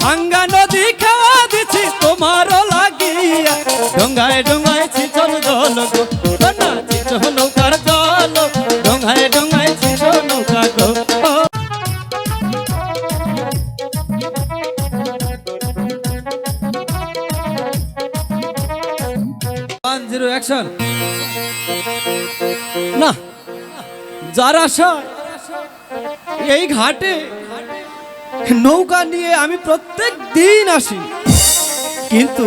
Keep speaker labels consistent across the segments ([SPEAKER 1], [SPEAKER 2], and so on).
[SPEAKER 1] ভাঙ্গা নদী খাওয়া দিছি তোমারও লাগিয়া ডোঙ্গায় ডোঙ্গায় ছিচল জল গো কন্যা ছিচ নৌকার জল ডোঙ্গায় ডোঙ্গায় ছিচ নৌকা গো 1-0 অ্যাকশন না যার আশা এই ঘাটে নৌকা নিয়ে আমি প্রত্যেক দিন আসি কিন্তু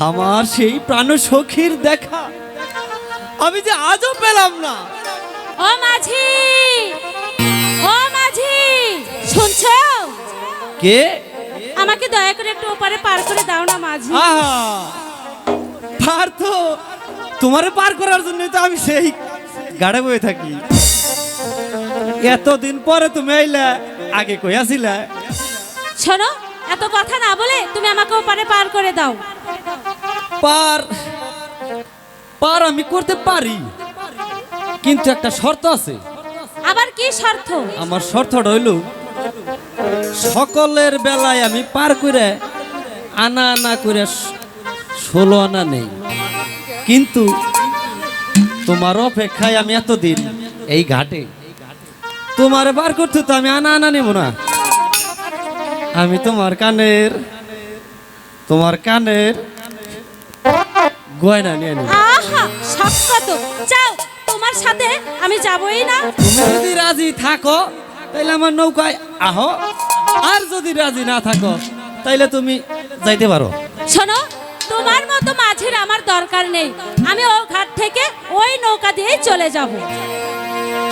[SPEAKER 1] আমার সেই প্রাণ সখীর দেখা আমি যে আজও পেলাম না।
[SPEAKER 2] ও মাঝি, ও মাঝি, শুনছো?
[SPEAKER 1] কে?
[SPEAKER 2] আমাকে দয়া করে একটু ওপারে পার করে দাও না মাঝি।
[SPEAKER 1] আহা, পার তো তোমারে পার করার জন্য তো আমি সেই গাড়ে বয়ে থাকি। এতদিন পরে তুমি আইলা, আগে কই আসিলা?
[SPEAKER 2] শোনো, এত কথা না বলে তুমি আমাকে ওপারে পার করে দাও।
[SPEAKER 1] পার পার আমি করতে পারি, কিন্তু একটা শর্ত আছে।
[SPEAKER 2] আবার কি শর্ত?
[SPEAKER 1] আমার শর্তটা হইল সকলের বেলায় আমি পার করে আনা আনা করে 16 আনা নেই, কিন্তু তোমার অপেক্ষায় আমি এতদিন এই ঘাটে তোমার বার করতে তো আমি আনা আনা নেব না। আমি তোমার কানের গয়না নিয়ে নেব।
[SPEAKER 2] আহা, শক্ত তো। যাও, তোমার সাথে আমি যাবই না।
[SPEAKER 1] তুমি যদি রাজি থাকো তাইলে আমার নৌকায় আহো, আর যদি রাজি না থাকো তাইলে তুমি যাইতে পারো।
[SPEAKER 2] শোনো, তোমার মতো মাঝির আমার দরকার নেই। আমি ও ঘাট থেকে ওই নৌকা দিয়েই চলে যাব।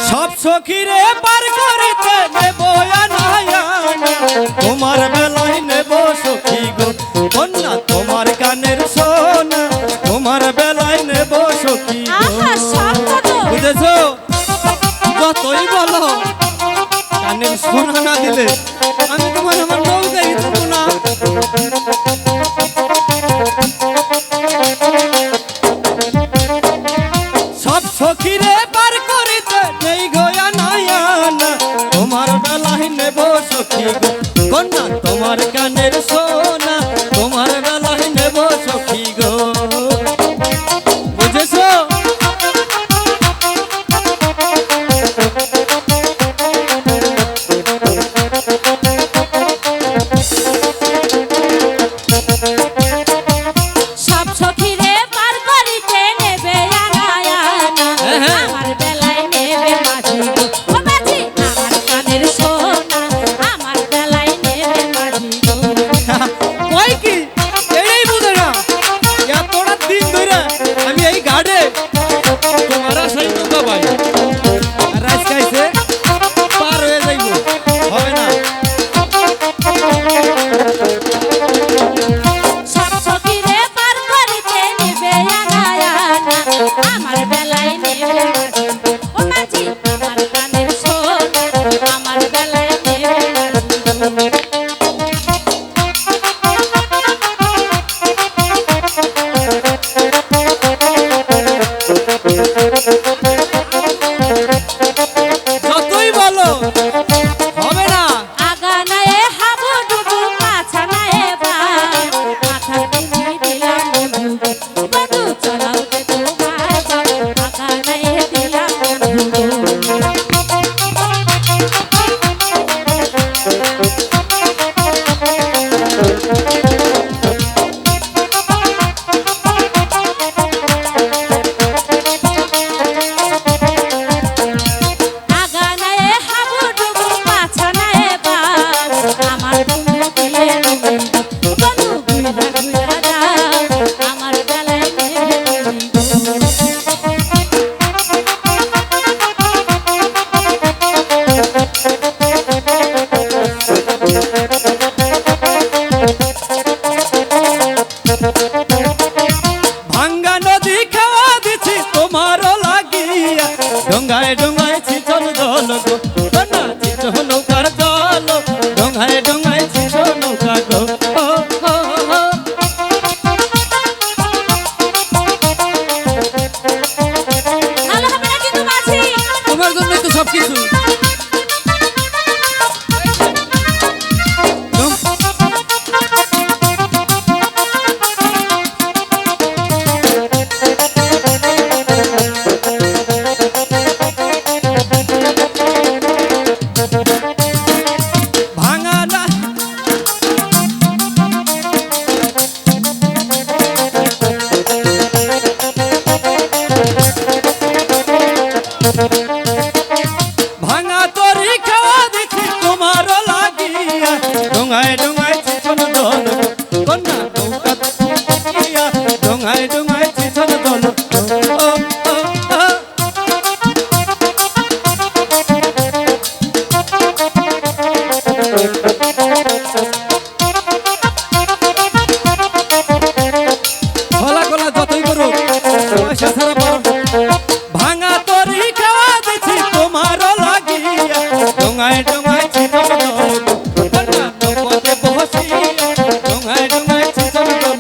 [SPEAKER 1] সব সখীরে পার করিতে নেব আনায়া, তোমার বেলায় নেব সখী গো কন্যা তোমার কানের সোনা, তোমার বেলায় নেব সখী গো।
[SPEAKER 2] আহা, শক্ত তো।
[SPEAKER 1] বুঝেছো? যতই বলো কানের সোনা না দিলে আমি তোমার আমার নৌকায় দেবো না। সব সখীরে পার করিতে নেই গয়া নায়ানা, তোমার বেলায় নেব সখী গো কন্যা তোমার কানের সোনা, তোমার বেলায় নেব সখী গো। বুঝেছো?
[SPEAKER 2] সব সখীরে পার করিতে নেবে আনায়ানা, আমার বেলায় নেবে মাঝি গো। ও মাঝি, আমার কানের সোনা, আমার বেলায় নেবে মাঝি
[SPEAKER 1] ডোঙায় ডোঙায় চিছন দল কন্যা নৌকা দিয়া ডোঙায় ডোঙায় চিছন দল ও ও ও গলা গলা যতই করো পয়সা ছাড়া পারো ভাঙা তরি খাওয়া দিছি তোমার লাগিয়া ডোঙায় ডোঙায় চিছন দল কন্যা নৌকাতে বসিয়া ডোঙায় ডোঙায় চিছন দল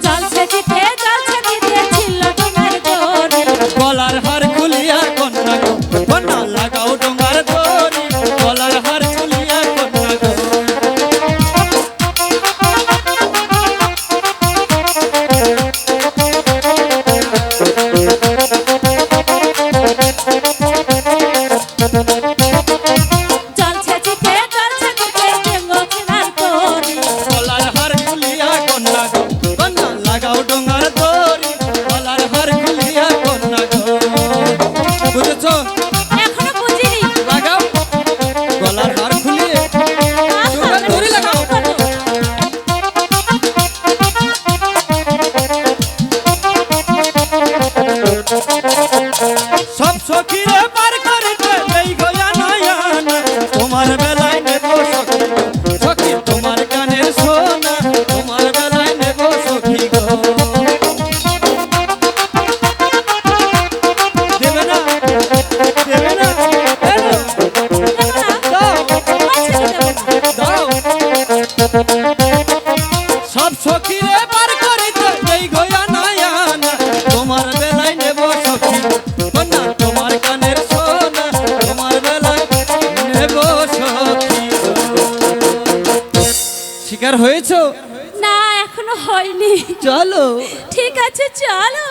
[SPEAKER 2] জলছে দিতে ছিল তোমার দড়ি
[SPEAKER 1] গলার হার খুলিয়া কন্যা গো কন্যা লাগাও ডোঙার দড়ি গলার হার খুলিয়া কন্যা গো
[SPEAKER 2] জলছে দিতে জেঙ্গো কিনার দড়ি
[SPEAKER 1] গলার হার খুলিয়া কন্যা গো কন্যা লাগাও ডোঙার দড়ি গলার হার খুলিয়া কন্যা গো বুঝেছো
[SPEAKER 2] এখনো বুঝিনি
[SPEAKER 1] লাগাও গলার হার খুলিয়ে ডোঙার দড়ি লাগাও সব সখীরে পার করিতে এই গয়া নয়ন তোমার বেলায় নেব সখী গো। সখী তোমার কানের সোনা তোমার বেলায় নেব সখী গো দেবে না দেবে না দাও দাও সব সখীরে পার করিতে এই গয়া নয়ন তোমার বেলায় নেব সখী গো। কন্যা তোমার কানের সোনা তোমার বেলায় নেব সখী গো। শিকার হয়েছো
[SPEAKER 2] না এখনো হয়নি
[SPEAKER 1] চলো
[SPEAKER 2] ঠিক আছে চলো